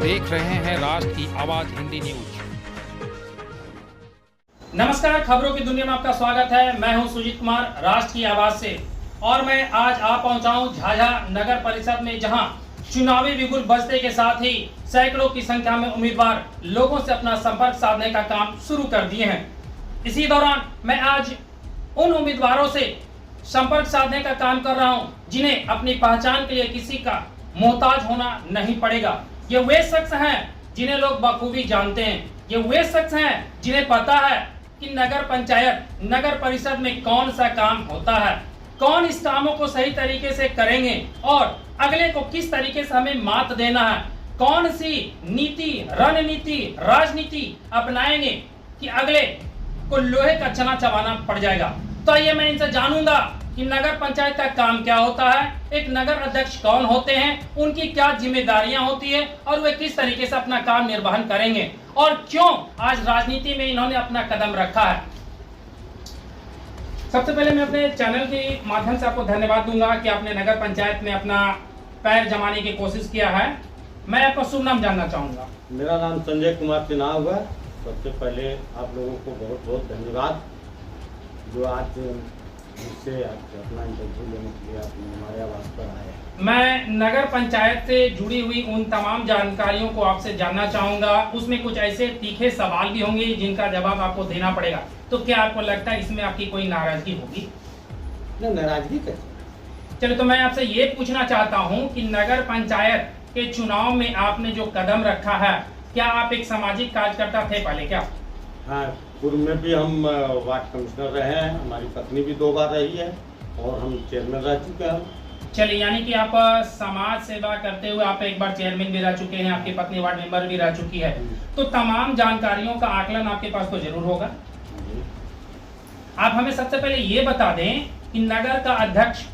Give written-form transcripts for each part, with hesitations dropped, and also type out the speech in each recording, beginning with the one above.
देख रहे हैं राष्ट्र की आवाज हिंदी न्यूज। नमस्कार, खबरों की दुनिया में आपका स्वागत है। मैं हूं सुजीत कुमार, राष्ट्र की आवाज से, और मैं आज आ पहुंचा हूं झाझा नगर परिषद में, जहां चुनावी बिगुल बजते के साथ ही सैकड़ों की संख्या में उम्मीदवार लोगों से अपना संपर्क साधने का काम शुरू कर दिए हैं। इसी दौरान मैं आज उन उम्मीदवारों से संपर्क साधने का काम कर रहा हूं जिन्हें अपनी पहचान के लिए किसी का मोहताज होना नहीं पड़ेगा। ये वे शख्स हैं जिन्हें लोग बखूबी जानते हैं। ये वे शख्स हैं जिन्हें पता है कि नगर पंचायत, नगर परिषद में कौन सा काम होता है, कौन इस कामों को सही तरीके से करेंगे और अगले को किस तरीके से हमें मात देना है, कौन सी नीति, रणनीति, राजनीति अपनाएंगे कि अगले को लोहे का चना चबाना पड़ जाएगा। तो आइए मैं इनसे जानूंगा कि नगर पंचायत का काम क्या होता है, एक नगर अध्यक्ष कौन होते हैं, उनकी क्या जिम्मेदारियां होती है और वे किस तरीके से अपना काम निर्वहन करेंगे और क्यों आज राजनीति में इन्होंने अपना कदम रखा है। सबसे पहले मैं अपने चैनल के माध्यम से आपको धन्यवाद दूंगा कि आपने नगर पंचायत में अपना पैर जमाने की कोशिश किया है। मैं आपका शुभ नाम जानना चाहूंगा। मेरा नाम संजय कुमार सिन्हा हुआ। सबसे पहले आप लोगों को बहुत बहुत धन्यवाद जो आज मुझसे अपना इंटरव्यू लेने के लिए आपने हमारे आवास पर आए। मैं नगर पंचायत से जुड़ी हुई उन तमाम जानकारियों को आपसे जानना चाहूंगा। उसमें कुछ ऐसे तीखे सवाल भी होंगे जिनका जवाब आपको देना पड़ेगा। तो क्या आपको लगता है इसमें आपकी कोई नाराजगी होगी? नहीं, नाराजगी कैसे? चलो, तो मैं आपसे ये पूछना चाहता हूँ कि नगर पंचायत के चुनाव में आपने जो कदम रखा है, क्या आप एक सामाजिक कार्यकर्ता थे पहले? क्या? हाँ, पूर्व में भी हम वार्ड कमिश्नर रहे हैं, हमारी पत्नी भी 2 बार रही है और हम चेयरमैन रह चुके हैं। चलिए, यानी कि आप समाज सेवा करते हुए आप एक बार चेयरमैन भी रह चुके हैं, आपकी पत्नी वार्ड मेंबर भी रह चुकी है, तो तमाम जानकारियों का आकलन आपके पास तो जरूर होगा। आप हमें सबसे पहले ये बता दें कि नगर का अध्यक्ष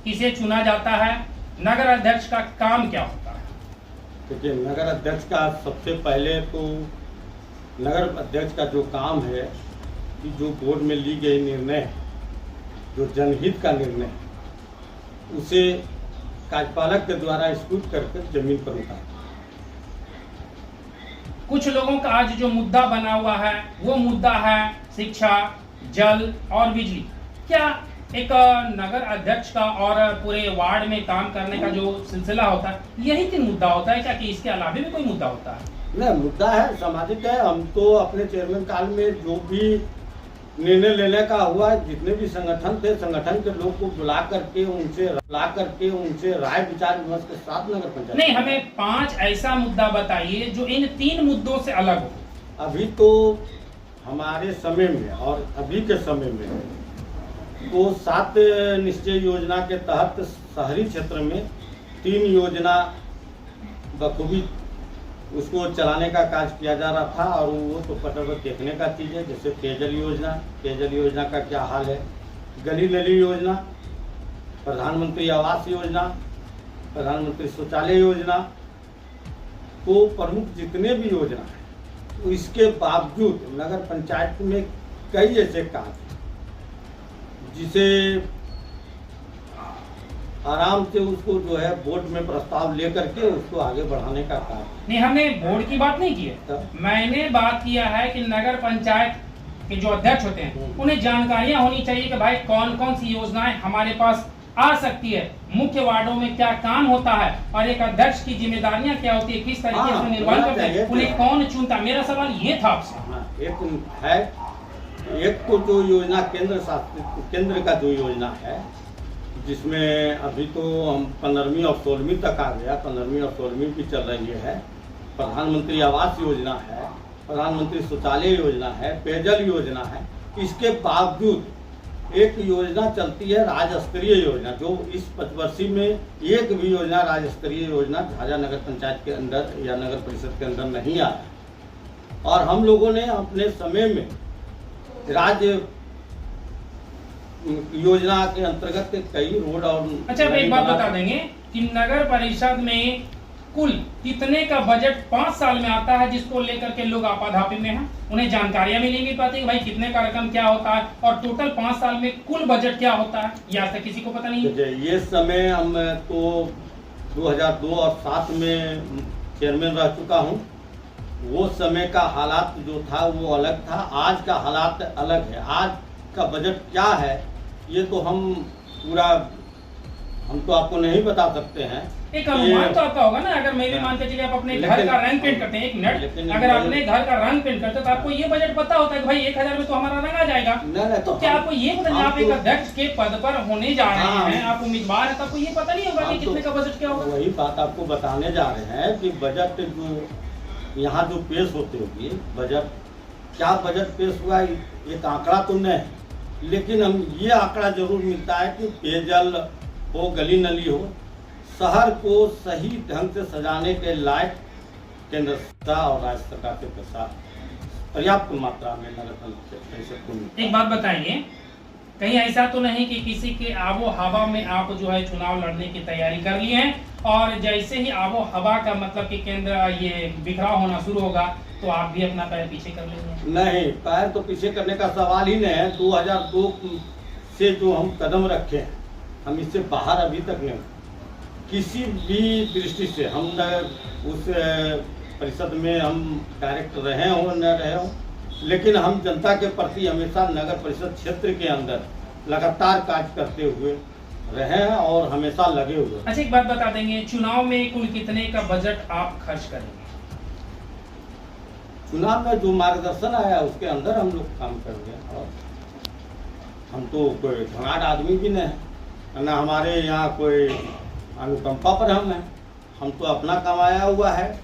किसे चुना जाता है, नगर अध्यक्ष का काम क्या होता है? देखिए, नगर अध्यक्ष का सबसे पहले तो नगर अध्यक्ष का जो काम है कि जो बोर्ड में ली गई निर्णय है, जो जनहित का निर्णय है, उसे कार्यपालक के द्वारा स्कूट करके जमीन पर उतार। कुछ लोगों का आज जो मुद्दा बना हुआ है वो मुद्दा है शिक्षा, जल और बिजली। क्या एक नगर अध्यक्ष का और पूरे वार्ड में काम करने का जो सिलसिला होता है, यही 3 मुद्दा होता है क्या, कि इसके अलावा भी कोई मुद्दा होता है? नहीं, मुद्दा है, सामाजिक है। हम तो अपने चेयरमैन काल में जो भी निर्णय लेने का हुआ, जितने भी संगठन थे, संगठन के लोग को बुला करके उनसे राय विचार विमर्श के साथ नगर पंचायत। नहीं, हमें 5 ऐसा मुद्दा बताइए जो इन 3 मुद्दों से अलग हो। अभी तो हमारे समय में और अभी के समय में तो 7 निश्चय योजना के तहत शहरी क्षेत्र में 3 योजना बखूबी उसको चलाने का कार्य किया जा रहा था और वो तो पटर देखने का चीज़ है। जैसे पेयजल योजना का क्या हाल है, गली नली योजना, प्रधानमंत्री आवास योजना, प्रधानमंत्री शौचालय योजना, तो प्रमुख जितने भी योजना है, तो इसके बावजूद नगर पंचायत में कई ऐसे काम जिसे आराम से उसको जो है बोर्ड में प्रस्ताव लेकर के उसको आगे बढ़ाने का काम। नहीं, हमने बोर्ड की बात नहीं की है, मैंने बात किया है कि नगर पंचायत के जो अध्यक्ष होते हैं उन्हें जानकारियां होनी चाहिए कि भाई कौन कौन सी योजनाएं हमारे पास आ सकती है, मुख्य वार्डों में क्या काम होता है और एक अध्यक्ष की जिम्मेदारियां क्या होती है, किस तरीके से निर्वहन करते हैं, उन्हें कौन चुनता। मेरा सवाल ये था आपसे। एक तो जो योजना केंद्र का जो योजना है, जिसमें अभी तो हम 15वीं और 16वीं तक आ गया, 15वीं और 16वीं भी चल रही है। प्रधानमंत्री आवास योजना है, प्रधानमंत्री शौचालय योजना है, पेयजल योजना है। इसके बावजूद एक योजना चलती है राज्य स्तरीय योजना, जो इस 5 वर्षीय में एक भी योजना राज्य स्तरीय योजना झाझा नगर पंचायत के अंदर या नगर परिषद के अंदर नहीं आया। और हम लोगों ने अपने समय में राज्य योजना के अंतर्गत कई रोड और अच्छा, एक बात बता देंगे कि नगर परिषद में कुल कितने का बजट 5 साल में आता है, जिसको लेकर के लोग आपाधापी में हैं, उन्हें जानकारियां भी नहीं मिल पाती कि भाई कितने का रकम क्या होता है और टोटल 5 साल में कुल बजट क्या होता है, ये आज तक किसी को पता नहीं है। ये समय हम तो 2002 और 7 में चेयरमैन रह चुका हूँ। वो समय का हालात जो था वो अलग था, आज का हालात अलग है। आज का बजट क्या है ये तो हम तो आपको नहीं बता सकते हैं। एक अनुमान तो आपका होगा ना, अगर मैं भी मान के चलिए आप अपने घर का रंग पेंट करते हैं, एक मिनट, अगर अपने घर का रंग पेंट करते हैं तो आपको ये बजट पता होता है कि भाई 1000 में तो हमारा रंग आ जाएगा। तो क्या आपको ये पता नहीं, आप एक अध्यक्ष के पद पर होने जा रहे हैं, आप उम्मीदवार हैं, तो आपको ये पता नहीं होगा कि कितने का बजट क्या होगा? वही बात आपको बताने जा रहे हैं कि बजट जो यहाँ जो पेश होते होगी, बजट क्या बजट पेश हुआ एक आंकड़ा तो नहीं, लेकिन हम ये आंकड़ा जरूर मिलता है कि पेयजल हो, गली नली हो, शहर को सही ढंग से सजाने के लायक केंद्र सरकार और राज्य सरकार के पैसा पर्याप्त मात्रा में नगर परिषद को। एक बात बताइए, कहीं ऐसा तो नहीं कि किसी के आबो हवा में आप जो है चुनाव लड़ने की तैयारी कर लिए हैं और जैसे ही आबो हवा का मतलब कि केंद्र ये बिखराव होना शुरू होगा तो आप भी अपना पैर पीछे कर लेंगे? नहीं, पैर तो पीछे करने का सवाल ही नहीं है। 2002 से जो हम कदम रखे हैं, हम इससे बाहर अभी तक नहीं, किसी भी दृष्टि से हम उस परिषद में हम डायरेक्ट रहे हो न रहे हो, लेकिन हम जनता के प्रति हमेशा नगर परिषद क्षेत्र के अंदर लगातार कार्य करते हुए रहे हैं और हमेशा लगे हुए हैं। अच्छा, एक बात बता देंगे, चुनाव में कुल कितने का बजट आप खर्च करेंगे? चुनाव में जो मार्गदर्शन आया उसके अंदर हम लोग काम करेंगे। और हम तो कोई धनाढ़ आदमी भी नहीं है, ना हमारे यहाँ कोई अनुकंपा पर हम तो अपना कमाया हुआ है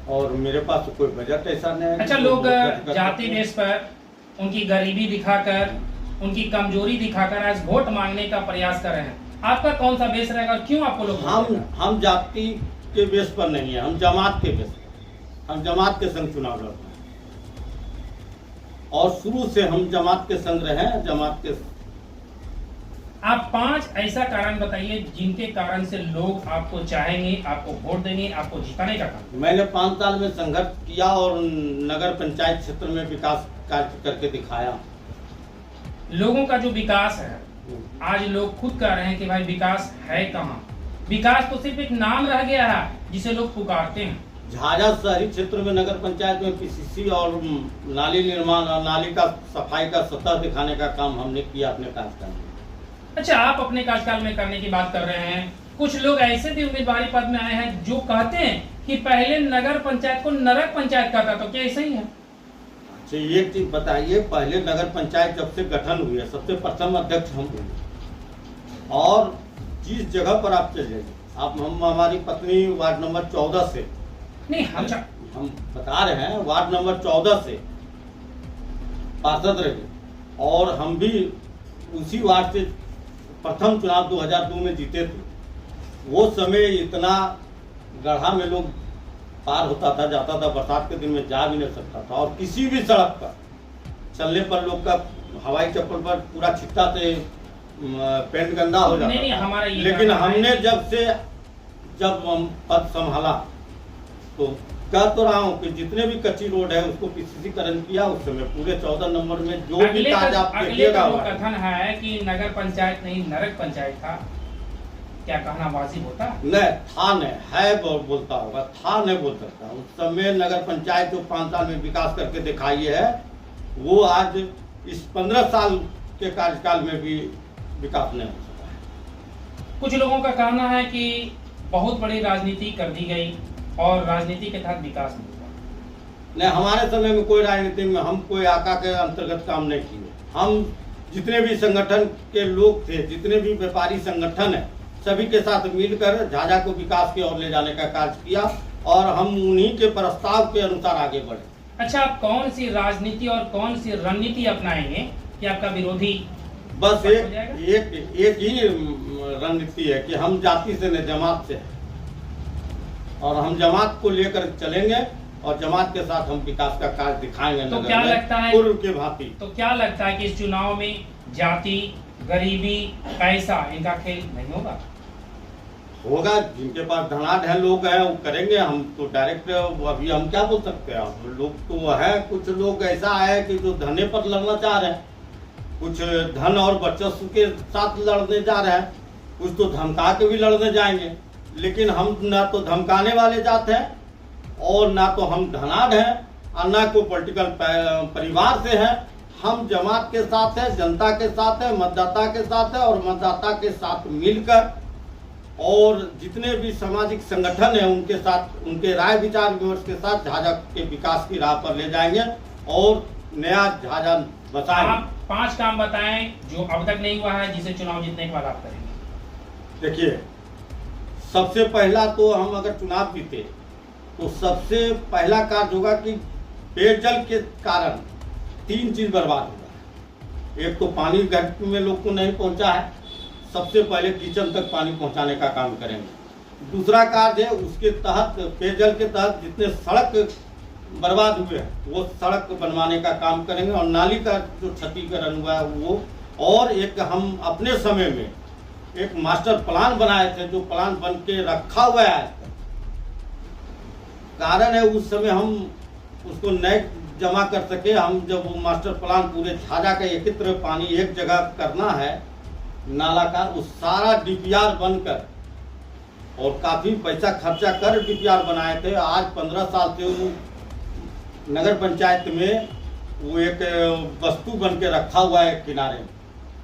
और मेरे पास तो कोई बजट ऐसा नहीं है। अच्छा, लोग जाति बेस पर उनकी गरीबी दिखाकर, उनकी कमजोरी दिखाकर आज वोट मांगने का प्रयास कर रहे हैं, आपका कौन सा बेस रहेगा? क्यों आपको लोग? हम जाति के बेस पर नहीं है, हम जमात के बेस पर, हम जमात के संग चुनाव लड़ते हैं और शुरू से हम जमात के संग रहे हैं। जमात के आप 5 ऐसा कारण बताइए जिनके कारण से लोग आपको चाहेंगे, आपको वोट देंगे, आपको जिताने का काम। मैंने 5 साल में संघर्ष किया और नगर पंचायत क्षेत्र में विकास कार्य करके दिखाया। लोगों का जो विकास है, आज लोग खुद कह रहे हैं कि भाई विकास है कहाँ? विकास तो सिर्फ एक नाम रह गया है जिसे लोग पुकारते हैं। झाझा शहरी क्षेत्र में नगर पंचायत में पीसीसी और नाली निर्माण और नाली का सफाई का सतह दिखाने का काम हमने किया अपने कार्यकाल में। अच्छा, आप अपने कार्यकाल में करने की बात कर रहे हैं, कुछ लोग ऐसे भी उम्मीदवारी पद में आए हैं जो कहते हैं कि पहले नगर पंचायत को नरक पंचायत कहता, तो क्या ऐसा ही है? अच्छा, एक चीज बताइए, पहले नगर पंचायत जब से गठन हुई है, सबसे प्रथम अध्यक्ष हम हुए और जिस जगह पर आप चले जाइए, हम हमारी पत्नी वार्ड नंबर 14 से नहीं, हम बता रहे हैं, वार्ड नंबर 14 से पार्षद रहे और हम भी उसी वार्ड से प्रथम चुनाव 2002 में जीते थे। वो समय इतना गढ़ा में लोग पार होता था, जाता था, बरसात के दिन में जा भी नहीं सकता था और किसी भी सड़क पर चलने पर लोग का हवाई चप्पल पर पूरा छिट्टा से पेंट गंदा हो जाता था। लेकिन हमने जब हम पद संभाला तो कह तो रहा हूँ कि जितने भी कच्ची रोड है उसको पीसीसीकरण किया। उस समय पूरे 14 नंबर में जो भी कार्य आप देखिएगा, कथन है कि नगर पंचायत नहीं नरक पंचायत था, क्या कहना वाजिब होता? नहीं था, नहीं है बोलता होगा, था नहीं बोल सकता। उस समय नगर पंचायत जो 5 साल में विकास करके दिखाई है, वो आज इस 15 साल के कार्यकाल में भी विकास नहीं हो सका है। कुछ लोगों का कहना है कि बहुत बड़ी राजनीति कर दी गई और राजनीति के तहत विकास नहीं हुआ। नहीं, हमारे समय में कोई राजनीति में हम कोई आका के अंतर्गत काम नहीं किए। हम जितने भी संगठन के लोग थे, जितने भी व्यापारी संगठन है, सभी के साथ मिलकर झाझा को विकास की ओर ले जाने का कार्य किया और हम उन्हीं के प्रस्ताव के अनुसार आगे बढ़े। अच्छा, आप कौन सी राजनीति और कौन सी रणनीति अपनाएंगे कि आपका विरोधी? बस एक ही रणनीति है कि हम जाति से नहीं, जमात से है और हम जमात को लेकर चलेंगे और जमात के साथ हम विकास का कार्य दिखाएंगे। तो क्या लगता है पूर्व के भांति? तो क्या लगता है कि इस चुनाव में जाति, गरीबी, पैसा, इनका खेल नहीं होगा? होगा। जिनके पास धनाढ़ है लोग हैं वो करेंगे। हम तो डायरेक्ट अभी हम क्या बोल सकते हैं? हम लोग तो है, कुछ लोग ऐसा है कि जो धने पर लड़ना चाह रहे हैं, कुछ धन और वर्चस्व के साथ लड़ने जा रहे हैं, कुछ तो धमका के भी लड़ने जाएंगे। लेकिन हम ना तो धमकाने वाले जात हैं और ना तो हम धनाढ़ हैं और ना कोई पॉलिटिकल परिवार से हैं। हम जमात के साथ हैं, जनता के साथ हैं, मतदाता के साथ हैं और मतदाता के साथ मिलकर और जितने भी सामाजिक संगठन हैं उनके साथ, उनके राय विचार विमर्श के साथ झाझा के विकास की राह पर ले जाएंगे और नया झाझा बसाएंगे। आप 5 काम बताएं जो अब तक नहीं हुआ है, जिसे चुनाव जीतने के बाद आप करेंगे। देखिए, सबसे पहला तो हम अगर चुनाव जीते तो सबसे पहला कार्य होगा कि पेयजल के कारण 3 चीज बर्बाद होगा। एक तो पानी घर में लोग को नहीं पहुंचा है, सबसे पहले किचन तक पानी पहुंचाने का काम करेंगे। दूसरा कार्य है उसके तहत, पेयजल के तहत जितने सड़क बर्बाद हुए हैं वो सड़क बनवाने का काम करेंगे और नाली का जो क्षतिकरण हुआ है वो। और एक हम अपने समय में एक मास्टर प्लान बनाए थे जो प्लान बन के रखा हुआ है आज तक। कारण है उस समय हम उसको नए जमा कर सके। हम जब वो मास्टर प्लान पूरे झाझा का एकत्र पानी एक जगह करना है नाला का, उस सारा डीपीआर बनकर और काफी पैसा खर्चा कर डीपीआर बनाए थे। आज 15 साल से वो नगर पंचायत में वो एक वस्तु बन के रखा हुआ है किनारे।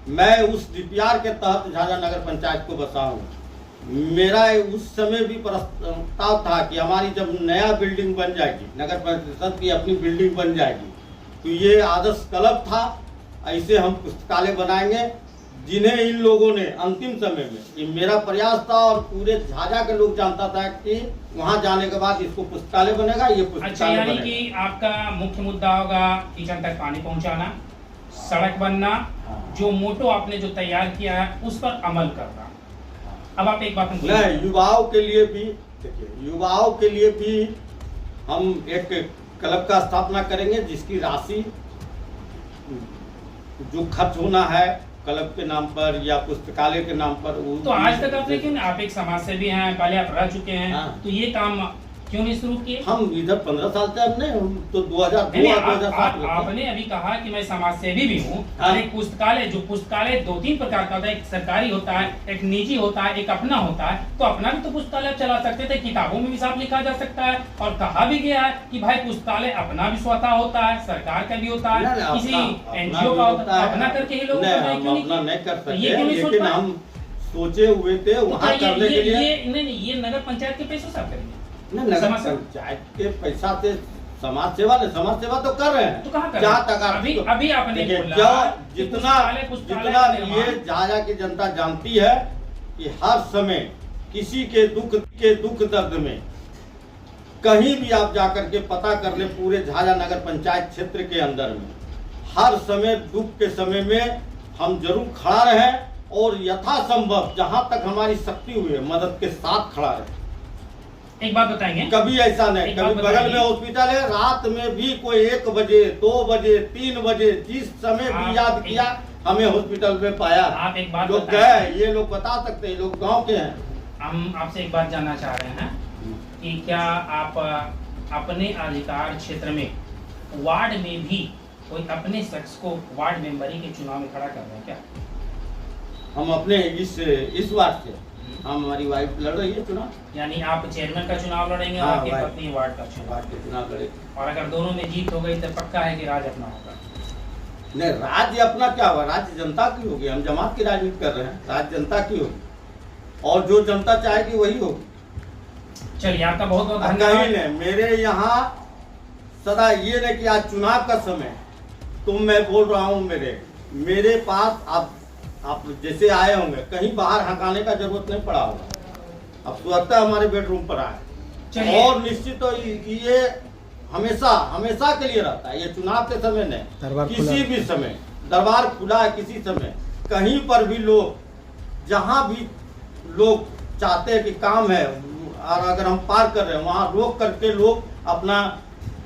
मैं उस डीपीआर के तहत झाझा नगर पंचायत को बसाऊंगा। मेरा उस समय भी प्रस्ताव था कि हमारी जब नया बिल्डिंग बन जाएगी, नगर परिषद की अपनी बिल्डिंग बन जाएगी, तो ये आदर्श क्लब था। ऐसे हम पुस्तकालय बनाएंगे जिन्हें इन लोगों ने अंतिम समय में, ये मेरा प्रयास था और पूरे झाझा के लोग जानता था कि वहां जाने के बाद इसको पुस्तकालय बनेगा, ये पुस्तकालय अच्छा, यानी कि आपका मुख्य मुद्दा होगा किचन तक पानी पहुंचाना, सड़क बनना, जो मोटो आपने जो तैयार किया है उस पर अमल करना। अब आप एक बात नहीं, युवाओं के लिए भी देखिए, युवाओं के लिए भी हम एक क्लब का स्थापना करेंगे जिसकी राशि जो खर्च होना है क्लब के नाम पर या पुस्तकालय के नाम पर वो। तो आज तक आप लेकिन आप एक समाज सेवी हैं, पहले आप रह चुके हैं। हाँ। तो ये काम क्यों नहीं शुरू किए? हम इधर 15 साल से अब नहीं, हम तो 2002-2007 आपने अभी कहा कि मैं समाज सेवी भी हूँ। हाँ। और एक पुस्तकालय, जो पुस्तकालय 2-3 प्रकार का होता है, एक सरकारी होता है, एक निजी होता है, एक अपना होता है। तो अपना भी तो पुस्तकालय चला सकते थे, किताबों में भी साफ लिखा जा सकता है और कहा भी गया है कि भाई पुस्तकालय अपना भी स्वतः होता है, सरकार का भी होता है, किसी एनजीओ का होता है। अपना करके ही लोग नहीं कर सकते, लेकिन हम सोचे हुए थे वहाँ करने के लिए। नहीं, ये नगर पंचायत के पैसों से आप करेंगे? नगर पंचायत के पैसा से समाज सेवा नहीं, समाज सेवा तो कर रहे हैं। तो कहाँ कर जहाँ रहे हैं? तक अभी आपने जितना ये झाझा की जनता जानती है कि हर समय किसी के दुख दर्द में कहीं भी आप जाकर के पता कर ले, पूरे झाझा नगर पंचायत क्षेत्र के अंदर में हर समय दुख के समय में हम जरूर खड़ा रहे और यथासंभव जहाँ तक हमारी शक्ति हुई मदद के साथ खड़ा रहे। एक बात बताएंगे, कभी ऐसा नहीं, कभी बगल में हॉस्पिटल है, रात में भी कोई 1 बजे 2 बजे 3 बजे जिस समय भी याद किया हमें हॉस्पिटल में पाया। आप एक बात लोग गए, ये लोग बता सकते हैं, लोग गांव के हैं। हम आपसे एक बात जानना चाह रहे हैं कि क्या आप अपने अधिकार क्षेत्र में वार्ड में भी कोई अपने शख्स को वार्ड मेंबरी के चुनाव में खड़ा कर रहे हैं क्या? हम अपने इस वार्ड से हमारी वाइफ लड़ रही है चुनाव, यानी आप चेयरमैन का चुनाव लड़ेंगे और आपकी पत्नी वार्ड का चुनाव लड़ेगी। और अगर दोनों में जीत हो गई तो पक्का है कि राज अपना होगा? नहीं, राज्य अपना क्या होगा, राज्य जनता की होगी। हम जमात की राजनीति कर रहे हैं, राज्य जनता की होगी और जो जनता चाहेगी वही होगी। चलिए, आपका बहुत बहुत धन्यवाद। मेरे यहाँ सदा ये नहीं कि आज चुनाव का समय तो मैं बोल रहा हूँ, मेरे पास आप जैसे आए होंगे, कहीं बाहर हकाने का जरूरत नहीं पड़ा होगा। अब स्वतः हमारे बेडरूम पर आए और निश्चित तो ये हमेशा के लिए रहता है। ये चुनाव के समय नहीं, किसी भी समय दरबार खुला है। किसी समय कहीं पर भी लोग, जहाँ भी लोग चाहते हैं कि काम है और अगर हम पार कर रहे हैं वहाँ रोक करके लोग अपना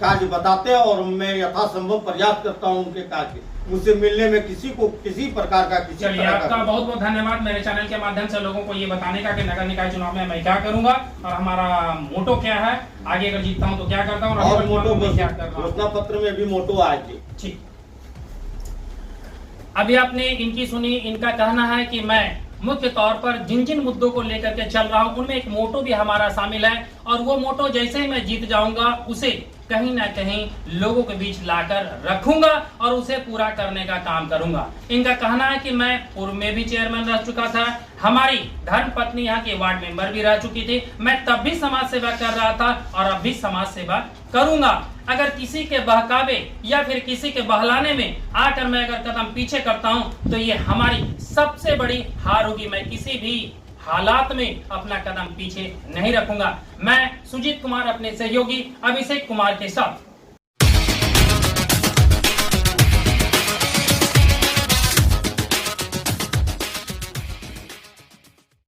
कार्य बताते हैं और मैं यथासंभव प्रयास करता हूँ उनके कार्य मुझसे मिलने में किसी को किसी प्रकार का चलिए, आपका बहुत बहुत धन्यवाद मेरे चैनल के माध्यम से लोगों को ये बताने का कि नगर निकाय चुनाव में मैं क्या करूंगा और हमारा मोटो क्या है, आगे अगर जीतता हूं तो क्या करता हूं और मोटो घोषणा पत्र में भी मोटो आएगी। ठीक, अभी आपने इनकी सुनी। इनका कहना है कि मैं मुख्य तौर पर जिन जिन मुद्दों को लेकर के चल रहा हूं उनमें एक मोटो भी हमारा शामिल है और वो मोटो जैसे ही मैं जीत जाऊंगा उसे कहीं ना कहीं लोगों के बीच लाकर रखूंगा और उसे पूरा करने का काम करूंगा। इनका कहना है कि मैं पूर्व में भी चेयरमैन रह चुका था, हमारी धर्म पत्नी यहाँ के वार्ड मेंबर भी रह चुकी थी, मैं तब भी समाज सेवा कर रहा था और अब भी समाज सेवा करूंगा। अगर किसी के बहकावे या फिर किसी के बहलाने में आकर मैं अगर कदम पीछे करता हूं तो ये हमारी सबसे बड़ी हार होगी। मैं किसी भी हालात में अपना कदम पीछे नहीं रखूंगा। मैं सुजीत कुमार अपने सहयोगी अभिषेक कुमार के साथ